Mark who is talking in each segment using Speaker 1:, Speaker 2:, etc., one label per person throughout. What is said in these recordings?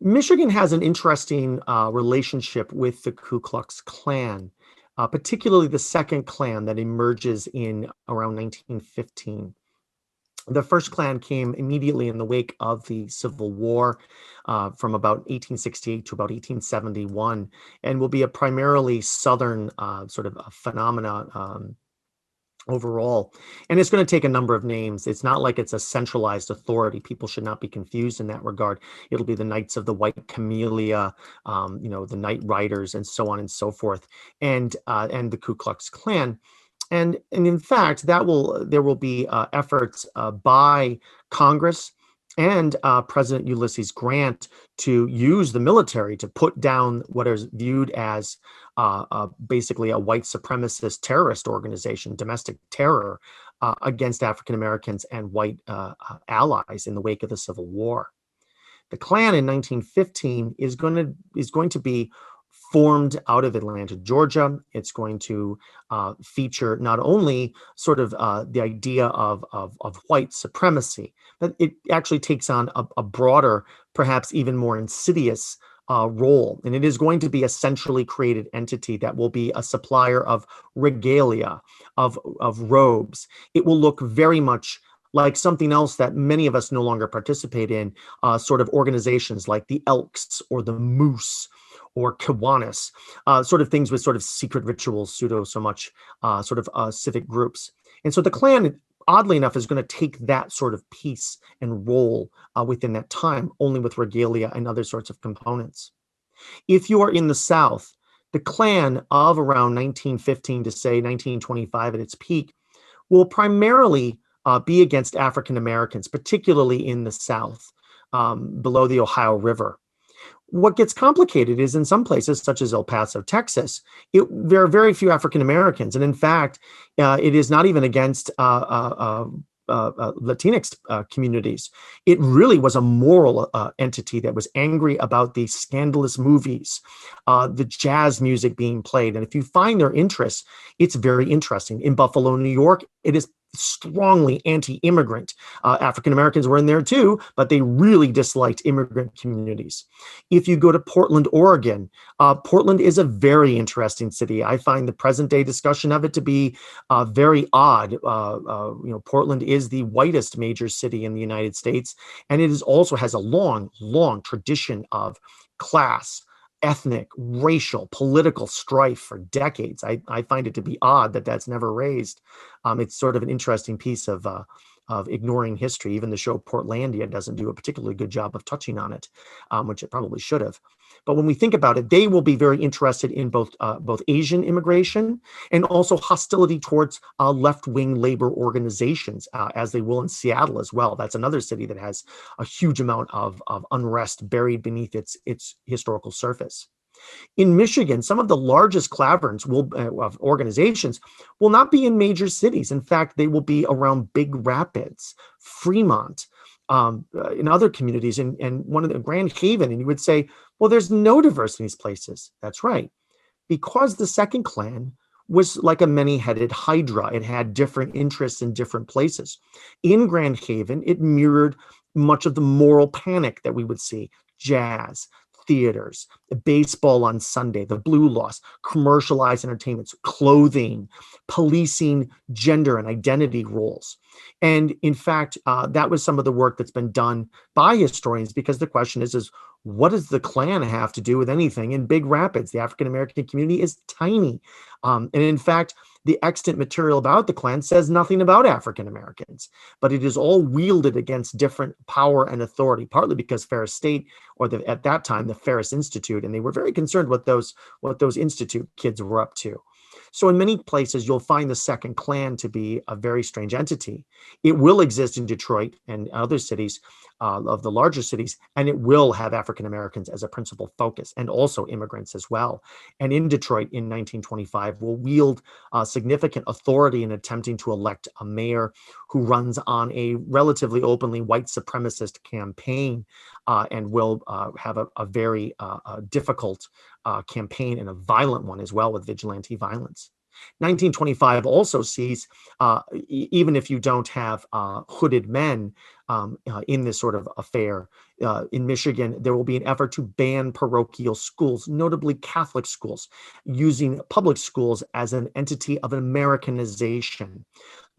Speaker 1: Michigan has an interesting relationship with the Ku Klux Klan, particularly the second Klan that emerges in around 1915. The first Klan came immediately in the wake of the Civil War from about 1868 to about 1871, and will be a primarily Southern sort of a phenomena overall. And it's going to take a number of names. It's not like it's a centralized authority. People should not be confused in that regard. It'll be the Knights of the White Camellia, the Night Riders, and so on and so forth, and the Ku Klux Klan. And in fact, there will be efforts by Congress and President Ulysses Grant to use the military to put down what is viewed as basically a white supremacist terrorist organization, domestic terror against African Americans and white allies in the wake of the Civil War. The Klan in 1915 is going to be formed out of Atlanta, Georgia. It's going to feature not only sort of the idea of white supremacy, but it actually takes on a broader, perhaps even more insidious role. And it is going to be a centrally created entity that will be a supplier of regalia, of robes. It will look very much like something else that many of us no longer participate in, sort of organizations like the Elks or the Moose or Kiwanis, sort of things with sort of secret rituals, pseudo so much sort of civic groups. And so the Klan, oddly enough, is going to take that sort of piece and role within that time, only with regalia and other sorts of components. If you are in the South, the Klan of around 1915 to say 1925 at its peak will primarily be against African Americans, particularly in the South, below the Ohio River. What gets complicated is in some places, such as El Paso, Texas, there are very few African Americans. And in fact, it is not even against Latinx communities. It really was a moral entity that was angry about the scandalous movies, the jazz music being played. And if you find their interests, it's very interesting. In Buffalo, New York, it is strongly anti-immigrant. African Americans were in there too, but they really disliked immigrant communities. If you go to Portland, Oregon, Portland is a very interesting city. I find the present day discussion of it to be very odd. Portland is the whitest major city in the United States, and it is also has a long, long tradition of class, ethnic, racial, political strife for decades. I find it to be odd that that's never raised. It's sort of an interesting piece of ignoring history. Even the show Portlandia doesn't do a particularly good job of touching on it, which it probably should have. But when we think about it, they will be very interested in both Asian immigration and also hostility towards left-wing labor organizations, as they will in Seattle as well. That's another city that has a huge amount of unrest buried beneath its historical surface. In Michigan, some of the largest claverns of organizations will not be in major cities. In fact, they will be around Big Rapids, Fremont, in other communities, and one of the Grand Haven. And you would say, well, there's no diversity in these places. That's right. Because the second Klan was like a many-headed hydra. It had different interests in different places. In Grand Haven, it mirrored much of the moral panic that we would see: jazz, theaters, baseball on Sunday, the blue laws, commercialized entertainments, clothing, policing gender and identity roles. And in fact, that was some of the work that's been done by historians, because the question is what does the Klan have to do with anything in Big Rapids? The African American community is tiny. And in fact, the extant material about the Klan says nothing about African Americans, but it is all wielded against different power and authority, partly because Ferris State, or at that time, the Ferris Institute, and they were very concerned what those Institute kids were up to. So in many places, you'll find the second Klan to be a very strange entity. It will exist in Detroit and other cities of the larger cities, and it will have African Americans as a principal focus, and also immigrants as well. And in Detroit in 1925 will wield significant authority in attempting to elect a mayor who runs on a relatively openly white supremacist campaign, and will have a very difficult campaign, and a violent one as well, with vigilante violence. 1925 also sees, even if you don't have hooded men in this sort of affair, in Michigan, there will be an effort to ban parochial schools, notably Catholic schools, using public schools as an entity of Americanization.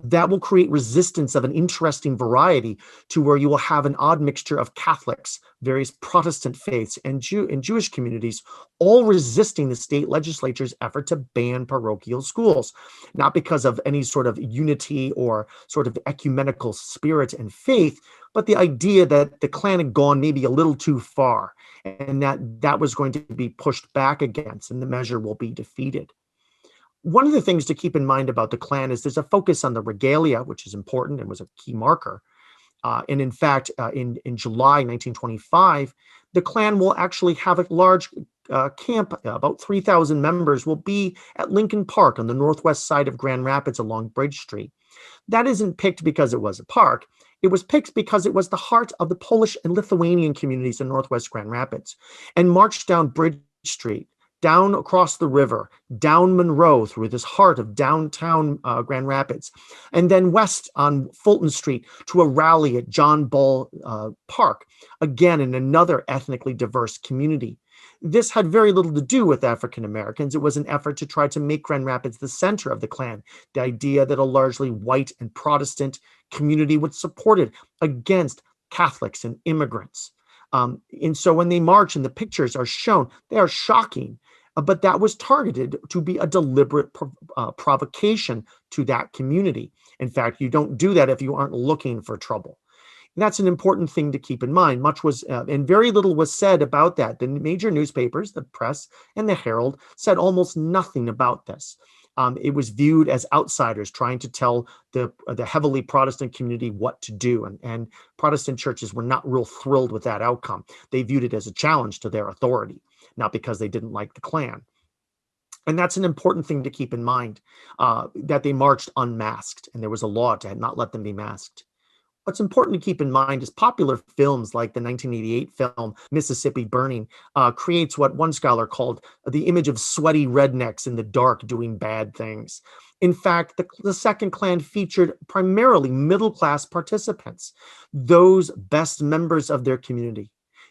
Speaker 1: That will create resistance of an interesting variety to where you will have an odd mixture of Catholics, various Protestant faiths, and Jewish communities, all resisting the state legislature's effort to ban parochial schools, not because of any sort of unity or sort of ecumenical spirit and faith, but the idea that the Klan had gone maybe a little too far, and that was going to be pushed back against, and the measure will be defeated. One of the things to keep in mind about the Klan is there's a focus on the regalia, which is important and was a key marker. And in fact, in July 1925, the Klan will actually have a large camp, about 3,000 members will be at Lincoln Park on the northwest side of Grand Rapids along Bridge Street. That isn't picked because it was a park. It was picked because it was the heart of the Polish and Lithuanian communities in northwest Grand Rapids, and marched down Bridge Street, down across the river, down Monroe through this heart of downtown Grand Rapids, and then west on Fulton Street to a rally at John Ball Park, again in another ethnically diverse community. This had very little to do with African Americans. It was an effort to try to make Grand Rapids the center of the Klan, the idea that a largely white and Protestant community would support it against Catholics and immigrants. And so when they march and the pictures are shown, they are shocking. But that was targeted to be a deliberate provocation to that community. In fact, you don't do that if you aren't looking for trouble. And that's an important thing to keep in mind. Much was, and very little was said about that. The major newspapers, the Press and the Herald, said almost nothing about this. It was viewed as outsiders trying to tell the heavily Protestant community what to do. And Protestant churches were not real thrilled with that outcome. They viewed it as a challenge to their authority, not because they didn't like the Klan. And that's an important thing to keep in mind, that they marched unmasked, and there was a law to not let them be masked. What's important to keep in mind is popular films like the 1988 film Mississippi Burning creates what one scholar called the image of sweaty rednecks in the dark doing bad things. In fact, the Second Klan featured primarily middle-class participants, those best members of their community.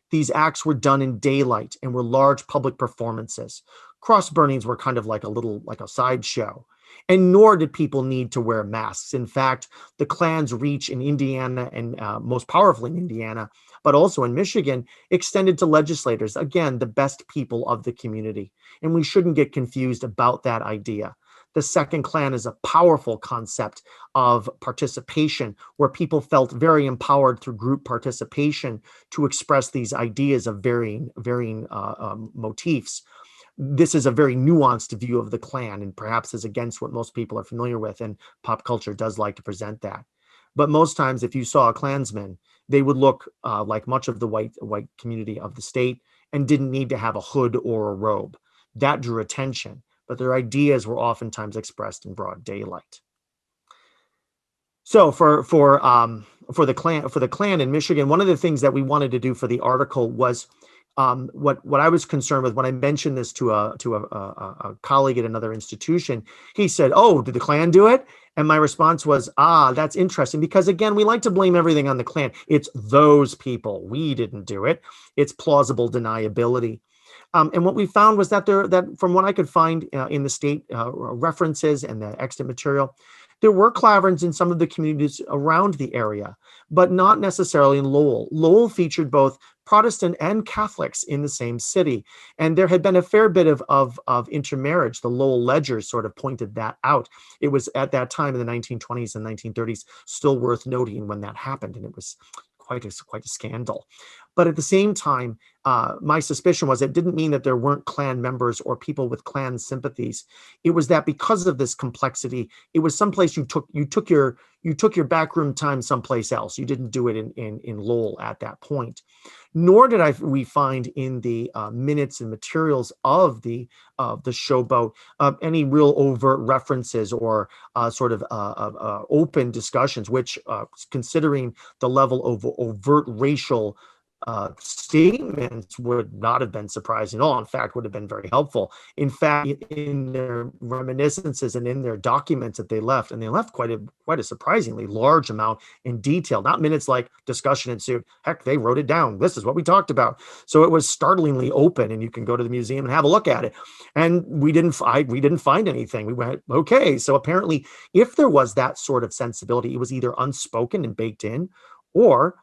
Speaker 1: These acts were done in daylight and were large public performances. Cross burnings were kind of like a sideshow. And nor did people need to wear masks. In fact, the Klan's reach in Indiana, and most powerfully in Indiana, but also in Michigan, extended to legislators, again, the best people of the community. And we shouldn't get confused about that idea. The Second Klan is a powerful concept of participation, where people felt very empowered through group participation to express these ideas of varying motifs. This is a very nuanced view of the Klan, and perhaps is against what most people are familiar with, and pop culture does like to present that. But most times, if you saw a Klansman, they would look like much of the white community of the state and didn't need to have a hood or a robe. That drew attention, but their ideas were oftentimes expressed in broad daylight. So for the Klan in Michigan, one of the things that we wanted to do for the article was what I was concerned with when I mentioned this to a colleague at another institution. He said, "Oh, did the Klan do it?" And my response was, that's interesting, because again, we like to blame everything on the Klan. It's those people. We didn't do it. It's plausible deniability. And what we found was that from what I could find in the state references and the extant material, there were Klaverns in some of the communities around the area, but not necessarily in Lowell. Lowell featured both Protestant and Catholics in the same city, and there had been a fair bit of intermarriage. The Lowell Ledgers sort of pointed that out. It was at that time in the 1920s and 1930s still worth noting when that happened, and it was quite a scandal. But at the same time, my suspicion was it didn't mean that there weren't Klan members or people with Klan sympathies. It was that because of this complexity, it was someplace you took your backroom time someplace else. You didn't do it in Lowell at that point. Nor did we find in the minutes and materials of the Showboat any real overt references or sort of open discussions, which, considering the level of overt racial statements would not have been surprising at all. In fact, would have been very helpful. In fact, in their reminiscences and in their documents that they left, and they left quite a surprisingly large amount in detail, not minutes like discussion ensued. Heck, they wrote it down. This is what we talked about. So it was startlingly open, and you can go to the museum and have a look at it. And we didn't find anything. We went, okay. So apparently, if there was that sort of sensibility, it was either unspoken and baked in, or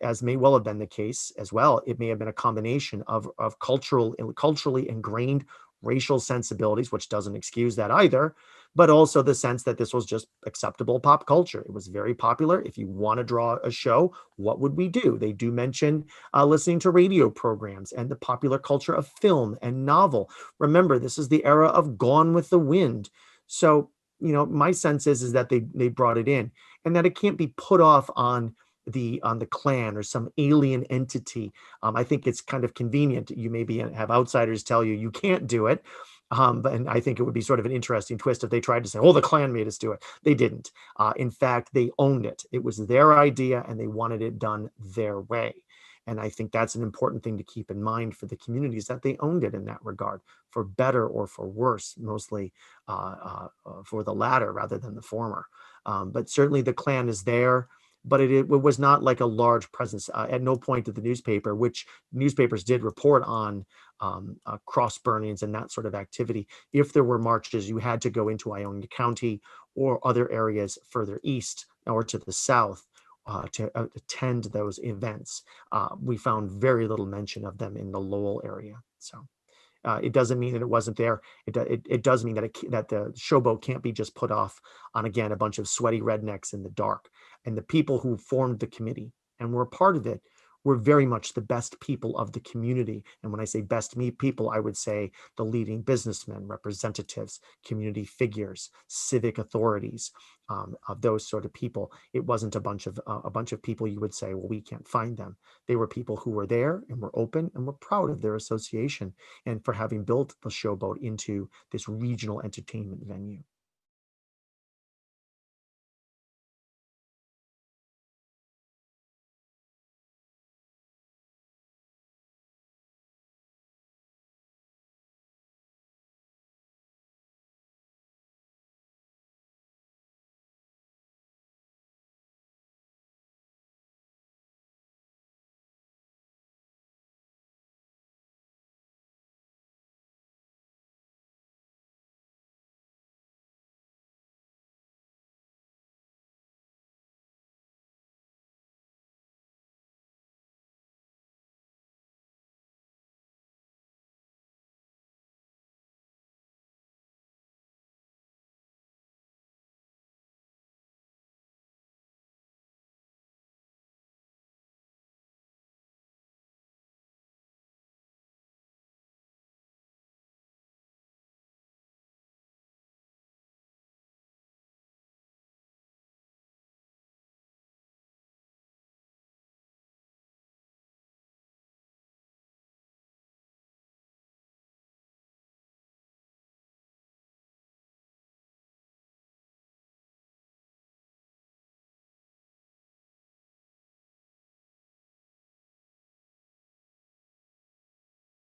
Speaker 1: as may well have been the case as well, it may have been a combination of culturally ingrained racial sensibilities, which doesn't excuse that either, but also the sense that this was just acceptable pop culture. It was very popular. If you want to draw a show, what would we do? They do mention listening to radio programs and the popular culture of film and novel. Remember, this is the era of Gone with the Wind. So, my sense is that they brought it in, and that it can't be put off on the Klan or some alien entity. I think it's kind of convenient. You maybe have outsiders tell you you can't do it. And I think it would be sort of an interesting twist if they tried to say, "Oh, the Klan made us do it." They didn't. In fact, they owned it. It was their idea, and they wanted it done their way. And I think that's an important thing to keep in mind for the communities, that they owned it in that regard, for better or for worse, mostly for the latter rather than the former. But certainly the Klan is there, but it was not like a large presence. At no point did the newspaper, which newspapers did report on cross burnings and that sort of activity. If there were marches, you had to go into Ionia County or other areas further east or to the south to attend those events. We found very little mention of them in the Lowell area. So it doesn't mean that it wasn't there. It does mean that that the showboat can't be just put off on, again, a bunch of sweaty rednecks in the dark. And the people who formed the committee and were a part of it were very much the best people of the community. And when I say best people, I would say the leading businessmen, representatives, community figures, civic authorities, of those sort of people. It wasn't a bunch of people you would say, well, we can't find them. They were people who were there and were open and were proud of their association and for having built the Showboat into this regional entertainment venue.